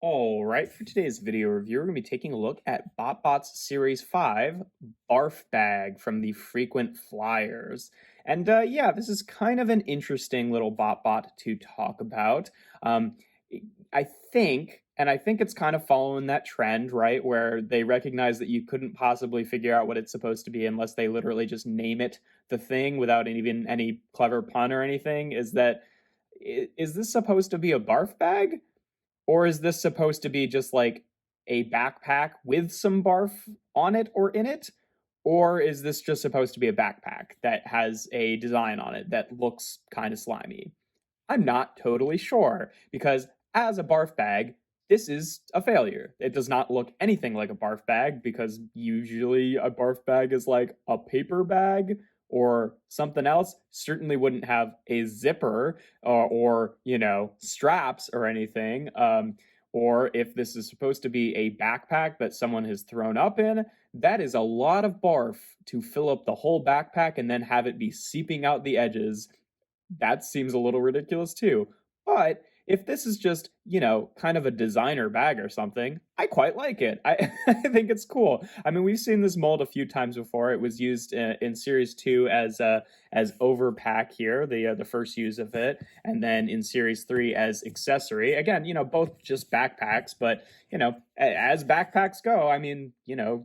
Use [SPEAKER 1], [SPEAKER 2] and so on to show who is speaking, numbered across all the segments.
[SPEAKER 1] All right, for today's video review, we're going to be taking a look at BotBots Series 5 BARF bag from the frequent flyers. And yeah, this is kind of an interesting little BotBot to talk about. Um, I I think it's kind of following that trend, right, where they recognize that you couldn't possibly figure out what it's supposed to be unless they literally just name it the thing without even any clever pun or anything. Is this supposed to be a BARF bag? Or is this supposed to be just like a backpack with some barf on it or in it? Or is this just supposed to be a backpack that has a design on it that looks kind of slimy? I'm not totally sure because as a barf bag, this is a failure. It does not look anything like a barf bag because usually a barf bag is like a paper bag or something else. Certainly wouldn't have a zipper or straps or anything. Or if this is supposed to be a backpack that someone has thrown up in, that is a lot of barf to fill up the whole backpack and then have it be seeping out the edges. That seems a little ridiculous too. But if this is just, kind of a designer bag or something, I quite like it. I think it's cool. I mean, we've seen this mold a few times before. It was used in Series 2 as overpack here, the first use of it, and then in Series 3 as accessory. Again, both just backpacks, but as backpacks go, I mean,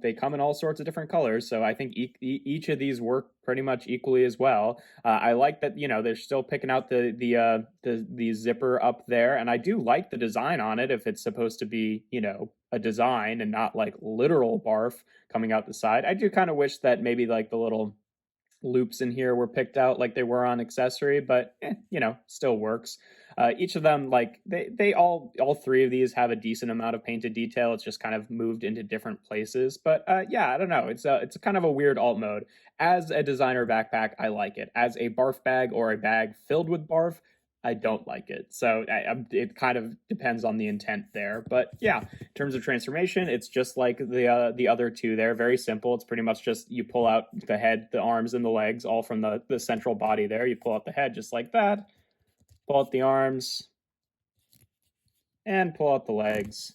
[SPEAKER 1] they come in all sorts of different colors. So I think each of these work pretty much equally as well. I like that they're still picking out the zipper up there, and I do like the design on it if it's supposed to be a design and not like literal barf coming out the side. I do kind of wish that maybe like the little loops in here were picked out like they were on accessory, but still works. Each of them, like they all three of these have a decent amount of painted detail. It's just kind of moved into different places. But yeah, I don't know. It's a kind of a weird alt mode. As a designer backpack, I like it. As a barf bag or a bag filled with barf, I don't like it. So it kind of depends on the intent there. But yeah, in terms of transformation, it's just like the other two there. Very simple. It's pretty much just you pull out the head, the arms, and the legs all from the central body there. You pull out the head just like that, pull out the arms, and pull out the legs.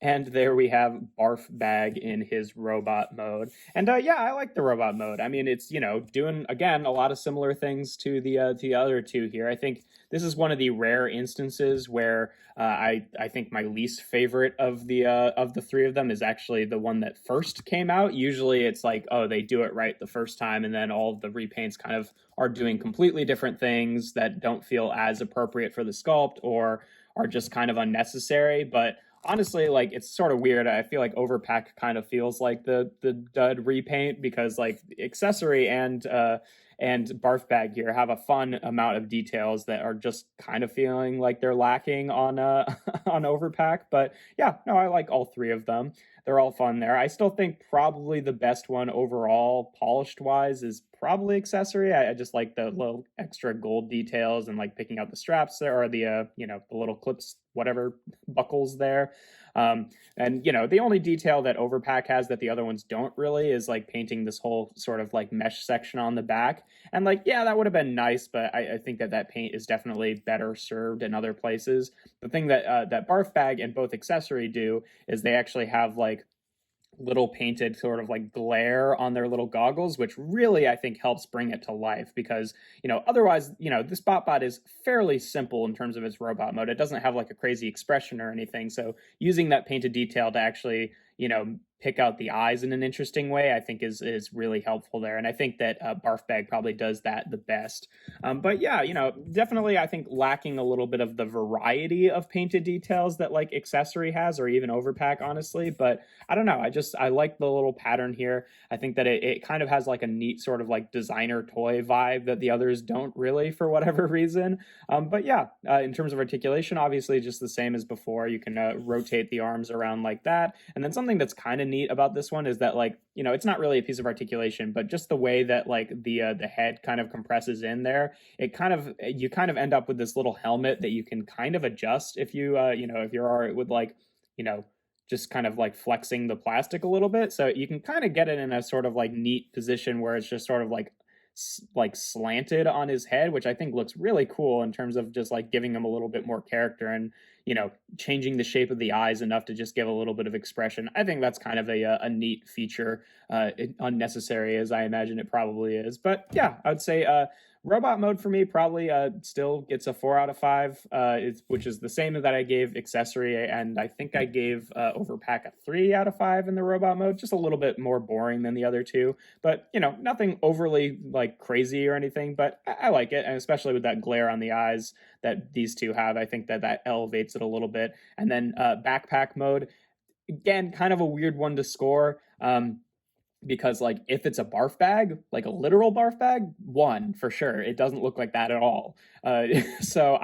[SPEAKER 1] And there we have Barf Bag in his robot mode. And yeah, I like the robot mode. I mean, it's, doing, again, a lot of similar things to the other two here. I think this is one of the rare instances where I think my least favorite of the three of them is actually the one that first came out. Usually it's like, oh, they do it right the first time, and then all of the repaints kind of are doing completely different things that don't feel as appropriate for the sculpt or are just kind of unnecessary. But honestly, like it's sort of weird. I feel like Overpack kind of feels like the dud repaint because like accessory and Barf Bag here have a fun amount of details that are just kind of feeling like they're lacking on on Overpack. But yeah, no, I like all three of them. They're all fun there. I still think probably the best one overall, polished wise, is probably accessory. I just like the little extra gold details and like picking out the straps there or the little clips, whatever buckles there. And the only detail that Overpack has that the other ones don't really is like painting this whole sort of like mesh section on the back. And like, yeah, that would have been nice, but I think that paint is definitely better served in other places. The thing that Barf Bag and both accessory do is they actually have like little painted sort of like glare on their little goggles, which really I think helps bring it to life because, otherwise, this BotBot is fairly simple in terms of its robot mode. It doesn't have like a crazy expression or anything. So using that painted detail to actually, pick out the eyes in an interesting way, I think is really helpful there. And I think that Barf Bag probably does that the best. But yeah, definitely I think lacking a little bit of the variety of painted details that like accessory has or even Overpack, honestly. But I don't know. I like the little pattern here. I think that it kind of has like a neat sort of like designer toy vibe that the others don't really for whatever reason. But yeah, in terms of articulation, obviously just the same as before. You can rotate the arms around like that. And then something that's kind of neat about this one is that like, it's not really a piece of articulation, but just the way that like the head kind of compresses in there, you kind of end up with this little helmet that you can kind of adjust if if you're all right with like, just kind of like flexing the plastic a little bit. So you can kind of get it in a sort of like neat position where it's just sort of like like slanted on his head, which I think looks really cool in terms of just like giving him a little bit more character and changing the shape of the eyes enough to just give a little bit of expression. I think that's kind of a neat feature, unnecessary as I imagine it probably is. But yeah, I would say robot mode for me probably still gets a 4 out of 5, which is the same that I gave accessory, and I think I gave overpack a 3 out of 5 in the robot mode, just a little bit more boring than the other two. But nothing overly like crazy or anything. But I like it, and especially with that glare on the eyes that these two have, I think that elevates it a little bit. And then backpack mode, again, kind of a weird one to score. Because like if it's a barf bag, like a literal barf bag, 1 for sure. It doesn't look like that at all. So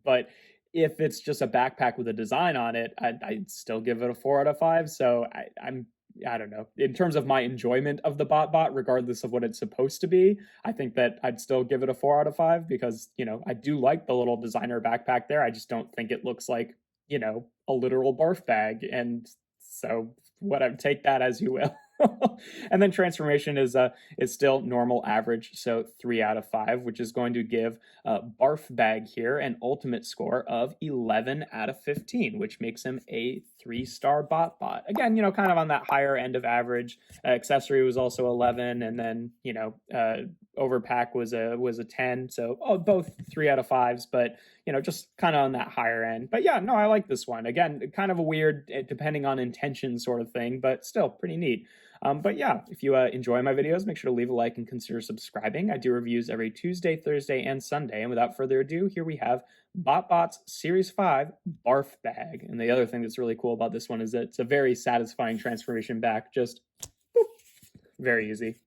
[SPEAKER 1] but if it's just a backpack with a design on it, I'd still give it a 4 out of 5. So I don't know. In terms of my enjoyment of the BotBot, regardless of what it's supposed to be, I think that I'd still give it a 4 out of 5 because I do like the little designer backpack there. I just don't think it looks like a literal barf bag, and so whatever, take that as you will. And then transformation is still normal average, so 3 out of 5, which is going to give Barf Bag here an ultimate score of 11 out of 15, which makes him a 3-star BotBot. Again, kind of on that higher end of average. Accessory was also 11, and then overpack was a 10. So both 3 out of 5s, but just kind of on that higher end. But yeah, no, I like this one. Again, kind of a weird, depending on intention sort of thing, but still pretty neat. But yeah, if you enjoy my videos, make sure to leave a like and consider subscribing. I do reviews every Tuesday, Thursday, and Sunday. And without further ado, here we have BotBots Series 5 Barf Bag. And the other thing that's really cool about this one is that it's a very satisfying transformation back. Just boop, very easy.